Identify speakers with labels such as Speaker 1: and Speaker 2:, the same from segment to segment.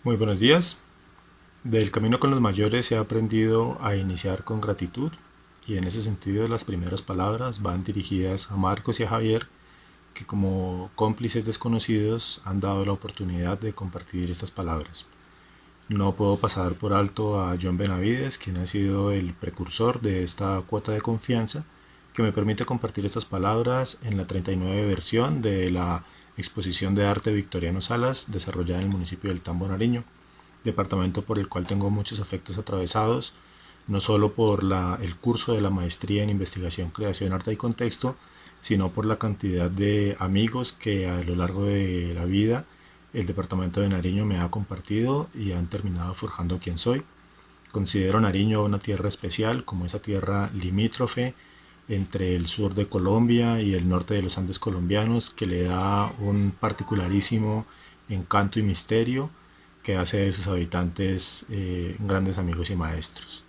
Speaker 1: Muy buenos días. Del camino con los mayores he aprendido a iniciar con gratitud y en ese sentido las primeras palabras van dirigidas a Marcos y a Javier, que como cómplices desconocidos han dado la oportunidad de compartir estas palabras. No puedo pasar por alto a John Benavides, quien ha sido el precursor de esta cuota de confianza que me permite compartir estas palabras en la 39 versión de la exposición de arte Victoriano Salas desarrollada en el municipio del Tambo, Nariño, departamento por el cual tengo muchos afectos atravesados, no solo por el curso de la maestría en investigación, creación, arte y contexto, sino por la cantidad de amigos que a lo largo de la vida el departamento de Nariño me ha compartido y han terminado forjando quien soy. Considero Nariño una tierra especial, como esa tierra limítrofe entre el sur de Colombia y el norte de los Andes colombianos, que le da un particularísimo encanto y misterio que hace de sus habitantes grandes amigos y maestros.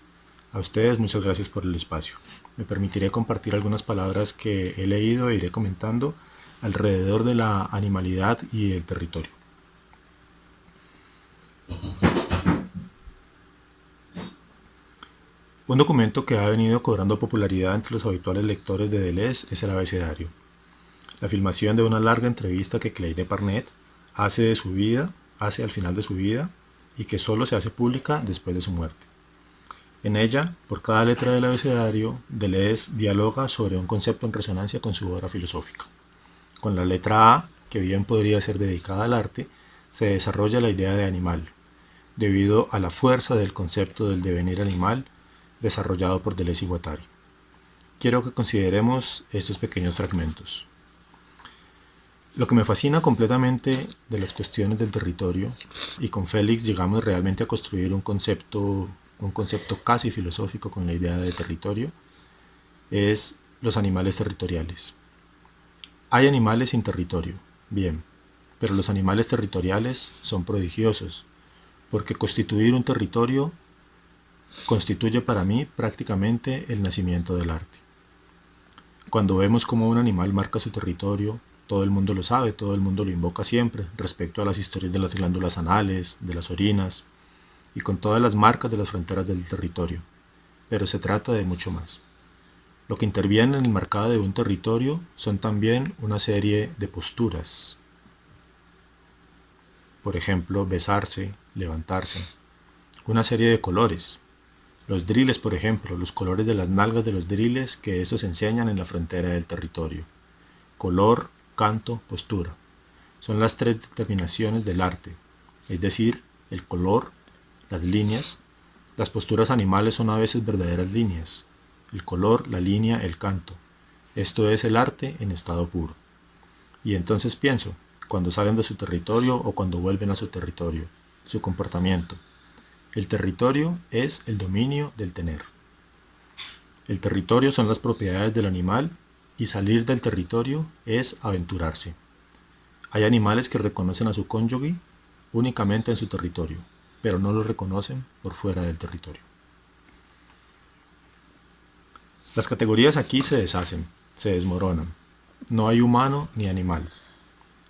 Speaker 1: A ustedes muchas gracias por el espacio. Me permitiré compartir algunas palabras que he leído e iré comentando alrededor de la animalidad y el territorio. Un documento que ha venido cobrando popularidad entre los habituales lectores de Deleuze es el abecedario, la filmación de una larga entrevista que Claire Parnet hace al final de su vida y que solo se hace pública después de su muerte. En ella, por cada letra del abecedario, Deleuze dialoga sobre un concepto en resonancia con su obra filosófica. Con la letra A, que bien podría ser dedicada al arte, se desarrolla la idea de animal, debido a la fuerza del concepto del devenir animal desarrollado por Deleuze y Guattari. Quiero que consideremos estos pequeños fragmentos. Lo que me fascina completamente de las cuestiones del territorio, y con Félix llegamos realmente a construir un concepto casi filosófico con la idea de territorio, es los animales territoriales. Hay animales sin territorio, bien, pero los animales territoriales son prodigiosos, porque constituir un territorio constituye para mí prácticamente el nacimiento del arte. Cuando vemos cómo un animal marca su territorio, todo el mundo lo sabe, todo el mundo lo invoca siempre, respecto a las historias de las glándulas anales, de las orinas, y con todas las marcas de las fronteras del territorio. Pero se trata de mucho más. Lo que interviene en el marcado de un territorio son también una serie de posturas. Por ejemplo, besarse, levantarse. Una serie de colores. Los driles, por ejemplo, los colores de las nalgas de los driles que estos enseñan en la frontera del territorio. Color, canto, postura. Son las tres determinaciones del arte, es decir, el color, las líneas. Las posturas animales son a veces verdaderas líneas. El color, la línea, el canto. Esto es el arte en estado puro. Y entonces pienso, cuando salen de su territorio o cuando vuelven a su territorio, su comportamiento. El territorio es el dominio del tener. El territorio son las propiedades del animal y salir del territorio es aventurarse. Hay animales que reconocen a su cónyuge únicamente en su territorio, pero no lo reconocen por fuera del territorio. Las categorías aquí se deshacen, se desmoronan. No hay humano ni animal.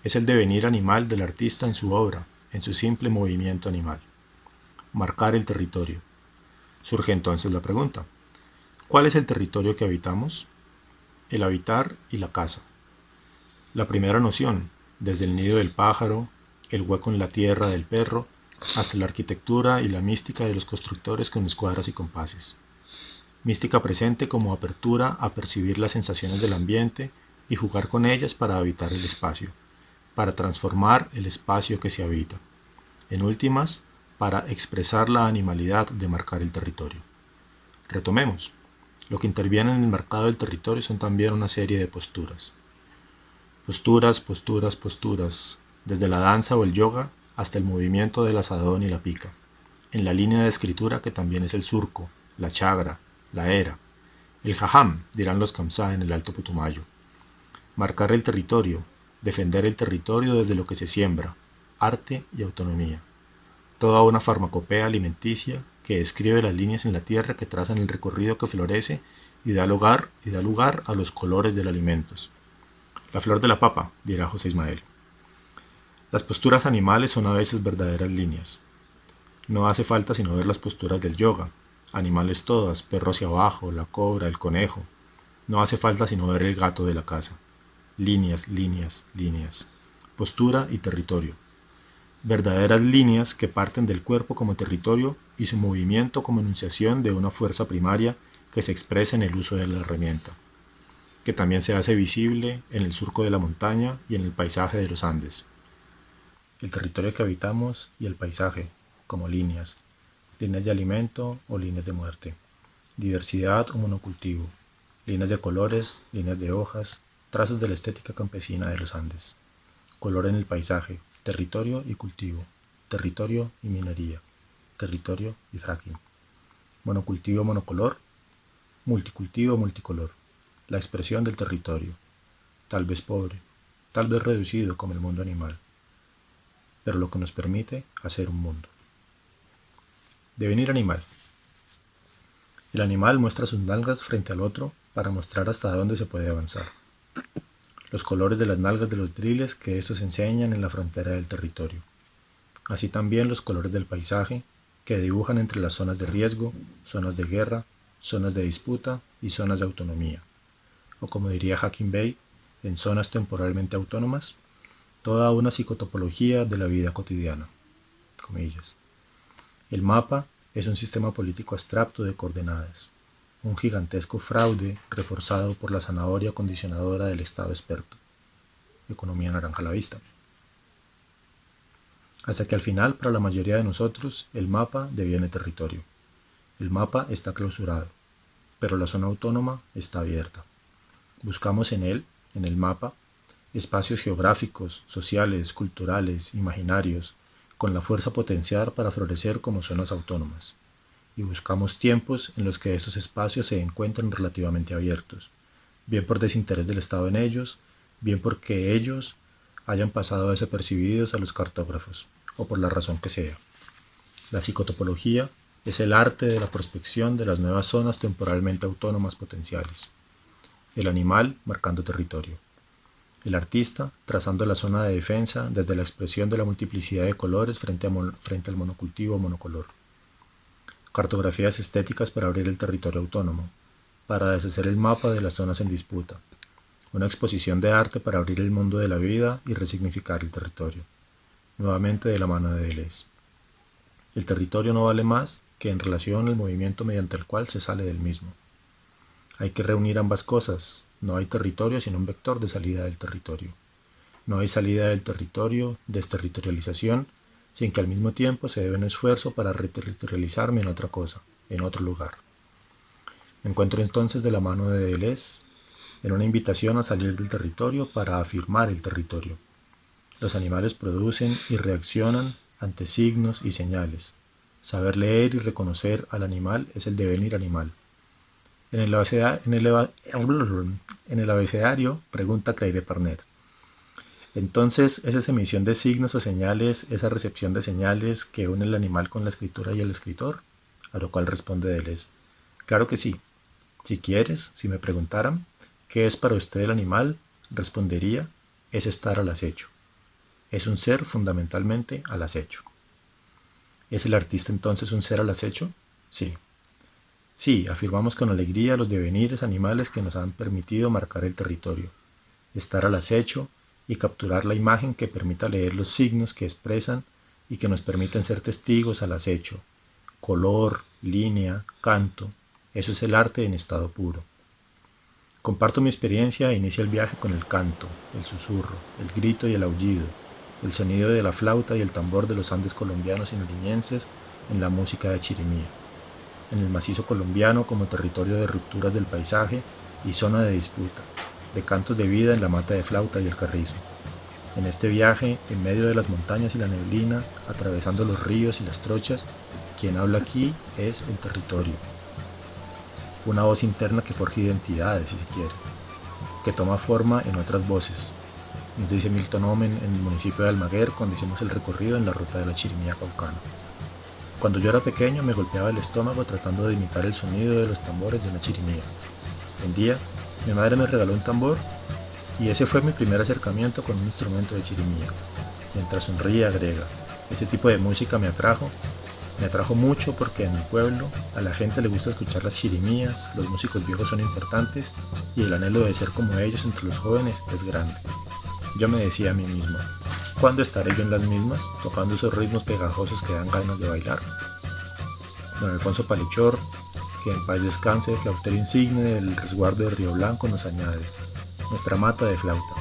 Speaker 1: Es el devenir animal del artista en su obra, en su simple movimiento animal. Marcar el territorio. Surge entonces la pregunta, ¿cuál es el territorio que habitamos? El habitar y la casa. La primera noción, desde el nido del pájaro, el hueco en la tierra del perro, hasta la arquitectura y la mística de los constructores con escuadras y compases. Mística presente como apertura a percibir las sensaciones del ambiente y jugar con ellas para habitar el espacio, para transformar el espacio que se habita. En últimas, para expresar la animalidad de marcar el territorio. Retomemos. Lo que interviene en el marcado del territorio son también una serie de posturas. Posturas, posturas, posturas, desde la danza o el yoga hasta el movimiento del asadón y la pica, en la línea de escritura que también es el surco, la chagra, la era, el jajam, dirán los Kamsá en el Alto Putumayo. Marcar el territorio, defender el territorio desde lo que se siembra, arte y autonomía. Toda una farmacopea alimenticia que describe las líneas en la tierra que trazan el recorrido que florece y da lugar a los colores de los alimentos. La flor de la papa, dirá José Ismael. Las posturas animales son a veces verdaderas líneas. No hace falta sino ver las posturas del yoga, animales todas, perro hacia abajo, la cobra, el conejo. No hace falta sino ver el gato de la casa. Líneas, líneas, líneas. Postura y territorio. Verdaderas líneas que parten del cuerpo como territorio y su movimiento como enunciación de una fuerza primaria que se expresa en el uso de la herramienta, que también se hace visible en el surco de la montaña y en el paisaje de los Andes. El territorio que habitamos y el paisaje, como líneas, líneas de alimento o líneas de muerte, diversidad o monocultivo, líneas de colores, líneas de hojas, trazos de la estética campesina de los Andes. Color en el paisaje, territorio y cultivo, territorio y minería, territorio y fracking. Monocultivo monocolor, multicultivo multicolor, la expresión del territorio, tal vez pobre, tal vez reducido como el mundo animal, pero lo que nos permite hacer un mundo. Devenir animal. El animal muestra sus nalgas frente al otro para mostrar hasta dónde se puede avanzar. Los colores de las nalgas de los driles que estos enseñan en la frontera del territorio. Así también los colores del paisaje que dibujan entre las zonas de riesgo, zonas de guerra, zonas de disputa y zonas de autonomía. O como diría Hacking Bay, en zonas temporalmente autónomas, toda una psicotopología de la vida cotidiana. Comillas. El mapa es un sistema político abstracto de coordenadas, un gigantesco fraude reforzado por la zanahoria condicionadora del Estado experto. Economía naranja a la vista. Hasta que al final, para la mayoría de nosotros, el mapa deviene territorio. El mapa está clausurado, pero la zona autónoma está abierta. Buscamos en él, en el mapa, espacios geográficos, sociales, culturales, imaginarios, con la fuerza potencial para florecer como zonas autónomas. Y buscamos tiempos en los que estos espacios se encuentran relativamente abiertos, bien por desinterés del Estado en ellos, bien porque ellos hayan pasado desapercibidos a los cartógrafos, o por la razón que sea. La psicotopología es el arte de la prospección de las nuevas zonas temporalmente autónomas potenciales. El animal marcando territorio. El artista trazando la zona de defensa desde la expresión de la multiplicidad de colores frente al monocultivo monocolor. Cartografías estéticas para abrir el territorio autónomo, para deshacer el mapa de las zonas en disputa. Una exposición de arte para abrir el mundo de la vida y resignificar el territorio. Nuevamente de la mano de Deleuze. El territorio no vale más que en relación al movimiento mediante el cual se sale del mismo. Hay que reunir ambas cosas. No hay territorio sino un vector de salida del territorio. No hay salida del territorio, desterritorialización, sin que al mismo tiempo se dé un esfuerzo para reterritorializarme en otra cosa, en otro lugar. Me encuentro entonces de la mano de Deleuze en una invitación a salir del territorio para afirmar el territorio. Los animales producen y reaccionan ante signos y señales. Saber leer y reconocer al animal es el devenir animal. En el abecedario pregunta Claire Parnet. Entonces, ¿es esa emisión de signos o señales, esa recepción de señales que une el animal con la escritura y el escritor? A lo cual responde Deleuze. Claro que sí. Si quieres, si me preguntaran, ¿qué es para usted el animal? Respondería, es estar al acecho. Es un ser fundamentalmente al acecho. ¿Es el artista entonces un ser al acecho? Sí. Sí, afirmamos con alegría los devenires animales que nos han permitido marcar el territorio, estar al acecho y capturar la imagen que permita leer los signos que expresan y que nos permiten ser testigos al acecho. Color, línea, canto, eso es el arte en estado puro. Comparto mi experiencia e inicio el viaje con el canto, el susurro, el grito y el aullido, el sonido de la flauta y el tambor de los Andes colombianos y nariñenses en la música de Chirimía. En el macizo colombiano como territorio de rupturas del paisaje y zona de disputa, de cantos de vida en la mata de flauta y el carrizo. En este viaje, en medio de las montañas y la neblina, atravesando los ríos y las trochas, quien habla aquí es el territorio. Una voz interna que forja identidades, si se quiere, que toma forma en otras voces. Nos dice Milton Omen en el municipio de Almaguer cuando hicimos el recorrido en la ruta de la Chirimía caucana. Cuando yo era pequeño me golpeaba el estómago tratando de imitar el sonido de los tambores de una chirimía. Un día, mi madre me regaló un tambor y ese fue mi primer acercamiento con un instrumento de chirimía. Mientras sonríe agrega, ese tipo de música me atrajo Me atrajo mucho porque en mi pueblo a la gente le gusta escuchar las chirimías, los músicos viejos son importantes y el anhelo de ser como ellos entre los jóvenes es grande. Yo me decía a mí mismo, ¿cuándo estaré yo en las mismas, tocando esos ritmos pegajosos que dan ganas de bailar? Don Alfonso Palechor, que en paz descanse, flautero insigne del resguardo de Río Blanco, nos añade, nuestra mata de flauta.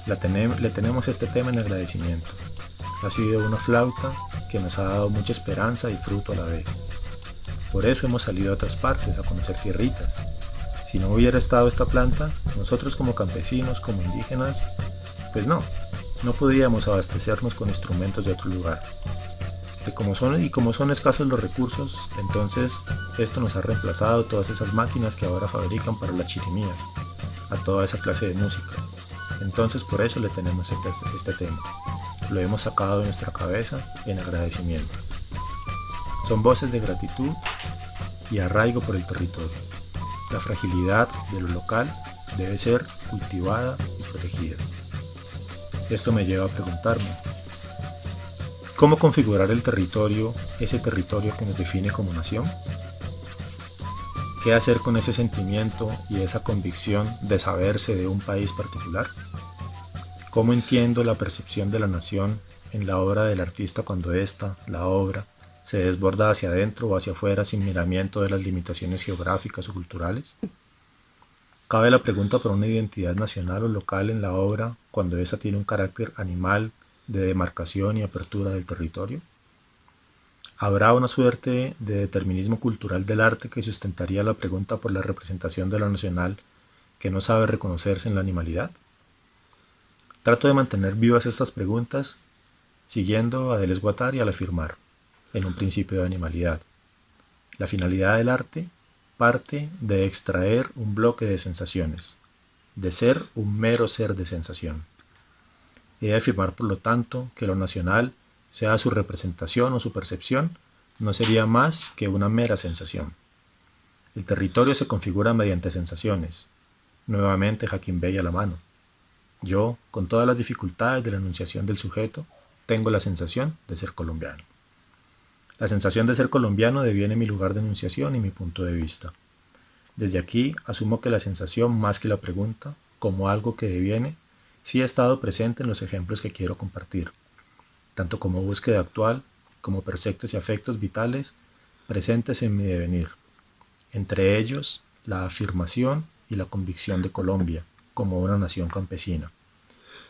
Speaker 1: Le tenemos este tema en agradecimiento. Ha sido una flauta que nos ha dado mucha esperanza y fruto a la vez. Por eso hemos salido a otras partes a conocer tierritas. Si no hubiera estado esta planta, nosotros como campesinos, como indígenas, pues no podíamos abastecernos con instrumentos de otro lugar. Como son escasos los recursos, entonces esto nos ha reemplazado todas esas máquinas que ahora fabrican para las chirimías, a toda esa clase de músicas. Entonces por eso le tenemos este tema. Lo hemos sacado de nuestra cabeza en agradecimiento. Son voces de gratitud y arraigo por el territorio. La fragilidad de lo local debe ser cultivada y protegida. Esto me lleva a preguntarme, ¿cómo configurar el territorio, ese territorio que nos define como nación? ¿Qué hacer con ese sentimiento y esa convicción de saberse de un país particular? ¿Cómo entiendo la percepción de la nación en la obra del artista cuando ésta, la obra, se desborda hacia adentro o hacia afuera sin miramiento de las limitaciones geográficas o culturales? ¿Cabe la pregunta por una identidad nacional o local en la obra cuando ésta tiene un carácter animal de demarcación y apertura del territorio? ¿Habrá una suerte de determinismo cultural del arte que sustentaría la pregunta por la representación de lo nacional que no sabe reconocerse en la animalidad? Trato de mantener vivas estas preguntas siguiendo a Deleuze Guattari al afirmar, en un principio de animalidad, la finalidad del arte parte de extraer un bloque de sensaciones, de ser un mero ser de sensación. He de afirmar, por lo tanto, que lo nacional, sea su representación o su percepción, no sería más que una mera sensación. El territorio se configura mediante sensaciones. Nuevamente Joaquín Bey a la mano. Yo, con todas las dificultades de la enunciación del sujeto, tengo la sensación de ser colombiano. La sensación de ser colombiano deviene mi lugar de enunciación y mi punto de vista. Desde aquí asumo que la sensación, más que la pregunta, como algo que deviene, sí ha estado presente en los ejemplos que quiero compartir, tanto como búsqueda actual, como preceptos y afectos vitales presentes en mi devenir, entre ellos la afirmación y la convicción de Colombia como una nación campesina,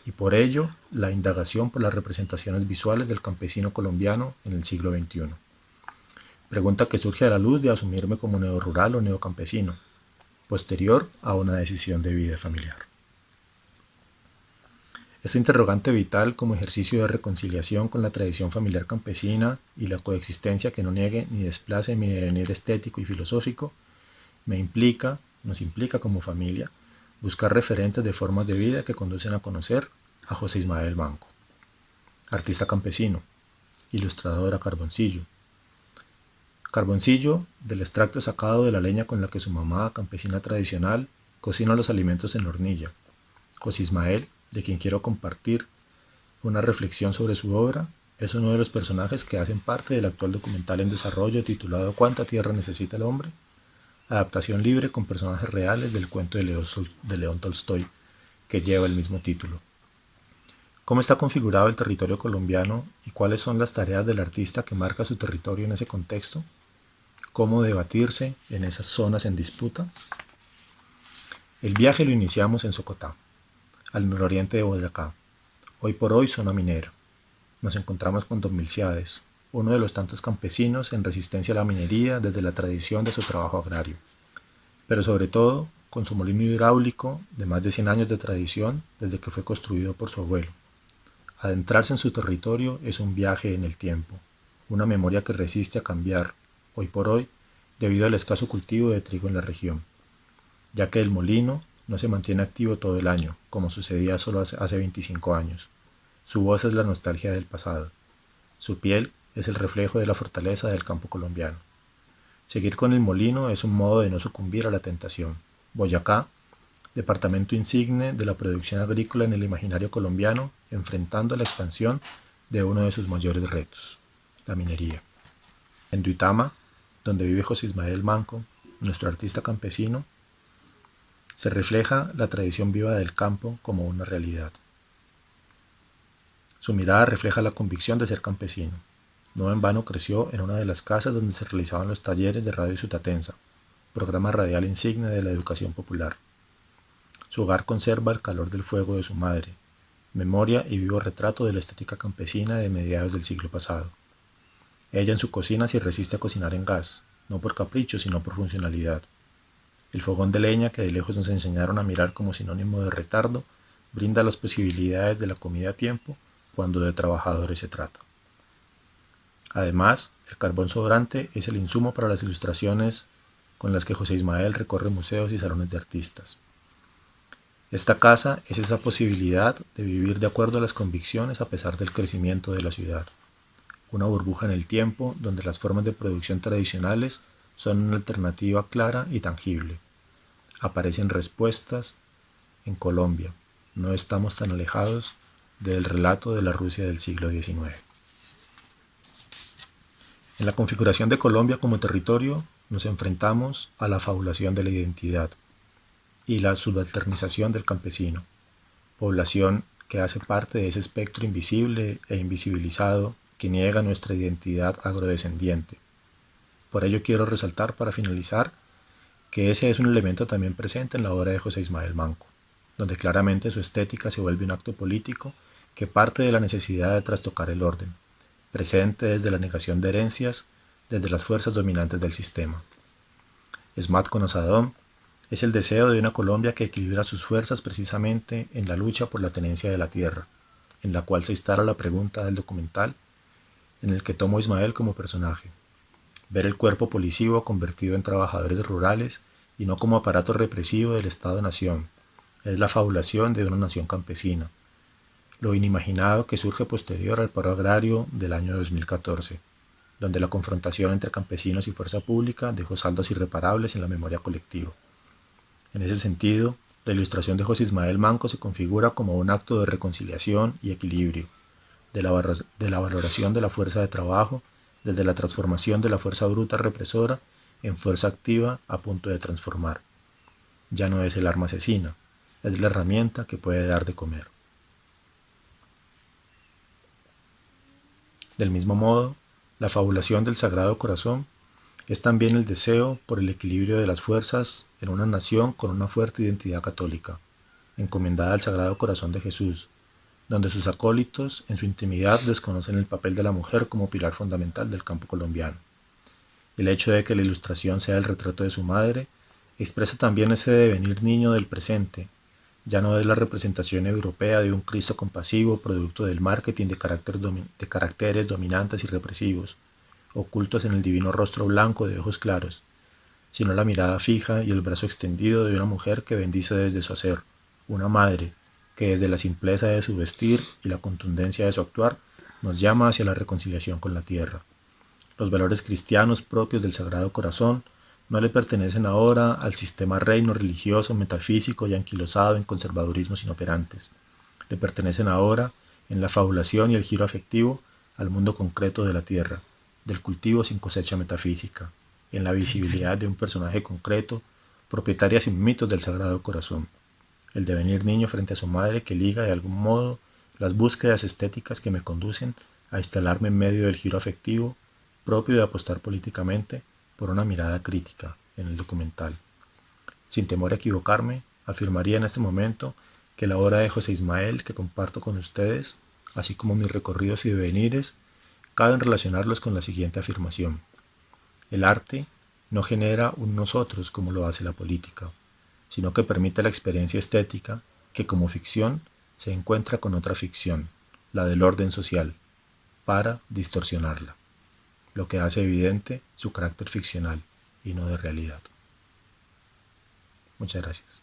Speaker 1: y por ello la indagación por las representaciones visuales del campesino colombiano en el siglo XXI. Pregunta que surge a la luz de asumirme como neorrural o neocampesino, posterior a una decisión de vida familiar. Esta interrogante vital como ejercicio de reconciliación con la tradición familiar campesina y la coexistencia que no niegue ni desplace mi devenir estético y filosófico, nos implica como familia buscar referentes de formas de vida que conducen a conocer a José Ismael Manco, artista campesino, ilustrador a carboncillo. Carboncillo del extracto sacado de la leña con la que su mamá, campesina tradicional, cocina los alimentos en la hornilla. José Ismael, de quien quiero compartir una reflexión sobre su obra, es uno de los personajes que hacen parte del actual documental en desarrollo titulado ¿Cuánta tierra necesita el hombre? Adaptación libre con personajes reales del cuento de León Tolstoy, que lleva el mismo título. ¿Cómo está configurado el territorio colombiano y cuáles son las tareas del artista que marca su territorio en ese contexto? ¿Cómo debatirse en esas zonas en disputa? El viaje lo iniciamos en Socotá, al nororiente de Boyacá, hoy por hoy zona minera. Nos encontramos con don Milciades, uno de los tantos campesinos en resistencia a la minería desde la tradición de su trabajo agrario, pero sobre todo con su molino hidráulico de más de 100 años de tradición desde que fue construido por su abuelo. Adentrarse en su territorio es un viaje en el tiempo, una memoria que resiste a cambiar, hoy por hoy, debido al escaso cultivo de trigo en la región, ya que el molino no se mantiene activo todo el año, como sucedía solo hace 25 años. Su voz es la nostalgia del pasado. Su piel es el reflejo de la fortaleza del campo colombiano. Seguir con el molino es un modo de no sucumbir a la tentación. Boyacá, departamento insigne de la producción agrícola en el imaginario colombiano, enfrentando la expansión de uno de sus mayores retos, la minería. En Duitama, donde vive José Ismael Manco, nuestro artista campesino, se refleja la tradición viva del campo como una realidad. Su mirada refleja la convicción de ser campesino. No en vano creció en una de las casas donde se realizaban los talleres de Radio Sutatensa, programa radial insigne de la educación popular. Su hogar conserva el calor del fuego de su madre, memoria y vivo retrato de la estética campesina de mediados del siglo pasado. Ella en su cocina se resiste a cocinar en gas, no por capricho sino por funcionalidad. El fogón de leña que de lejos nos enseñaron a mirar como sinónimo de retardo, brinda las posibilidades de la comida a tiempo cuando de trabajadores se trata. Además, el carbón sobrante es el insumo para las ilustraciones con las que José Ismael recorre museos y salones de artistas. Esta casa es esa posibilidad de vivir de acuerdo a las convicciones a pesar del crecimiento de la ciudad. Una burbuja en el tiempo donde las formas de producción tradicionales son una alternativa clara y tangible. Aparecen respuestas en Colombia. No estamos tan alejados del relato de la Rusia del siglo XIX. En la configuración de Colombia como territorio nos enfrentamos a la fabulación de la identidad y la subalternización del campesino, población que hace parte de ese espectro invisible e invisibilizado que niega nuestra identidad agrodescendiente. Por ello quiero resaltar para finalizar que ese es un elemento también presente en la obra de José Ismael Manco, donde claramente su estética se vuelve un acto político que parte de la necesidad de trastocar el orden, presente desde la negación de herencias, desde las fuerzas dominantes del sistema. Esmat con Asadón es el deseo de una Colombia que equilibra sus fuerzas precisamente en la lucha por la tenencia de la tierra, en la cual se instala la pregunta del documental, en el que tomo a Ismael como personaje. Ver el cuerpo policivo convertido en trabajadores rurales y no como aparato represivo del Estado-Nación, es la fabulación de una nación campesina, lo inimaginado que surge posterior al paro agrario del año 2014, donde la confrontación entre campesinos y fuerza pública dejó saldos irreparables en la memoria colectiva. En ese sentido, la ilustración de José Ismael Manco se configura como un acto de reconciliación y equilibrio, de la valoración de la fuerza de trabajo, desde la transformación de la fuerza bruta represora en fuerza activa a punto de transformar. Ya no es el arma asesina, es la herramienta que puede dar de comer. Del mismo modo, la fabulación del Sagrado Corazón es también el deseo por el equilibrio de las fuerzas en una nación con una fuerte identidad católica, encomendada al Sagrado Corazón de Jesús, donde sus acólitos en su intimidad desconocen el papel de la mujer como pilar fundamental del campo colombiano. El hecho de que la ilustración sea el retrato de su madre expresa también ese devenir niño del presente. Ya no es la representación europea de un Cristo compasivo producto del marketing de caracteres dominantes y represivos, ocultos en el divino rostro blanco de ojos claros, sino la mirada fija y el brazo extendido de una mujer que bendice desde su hacer, una madre que desde la simpleza de su vestir y la contundencia de su actuar nos llama hacia la reconciliación con la tierra. Los valores cristianos propios del Sagrado Corazón no le pertenecen ahora al sistema reino religioso, metafísico y anquilosado en conservadurismos inoperantes. Le pertenecen ahora, en la fabulación y el giro afectivo, al mundo concreto de la tierra, del cultivo sin cosecha metafísica, en la visibilidad de un personaje concreto, propietaria sin mitos del Sagrado Corazón, el devenir niño frente a su madre que liga de algún modo las búsquedas estéticas que me conducen a instalarme en medio del giro afectivo propio de apostar políticamente por una mirada crítica en el documental. Sin temor a equivocarme, afirmaría en este momento que la obra de José Ismael que comparto con ustedes, así como mis recorridos y devenires, caben relacionarlos con la siguiente afirmación. El arte no genera un nosotros como lo hace la política, sino que permite la experiencia estética que como ficción se encuentra con otra ficción, la del orden social, para distorsionarla, lo que hace evidente su carácter ficcional y no de realidad. Muchas gracias.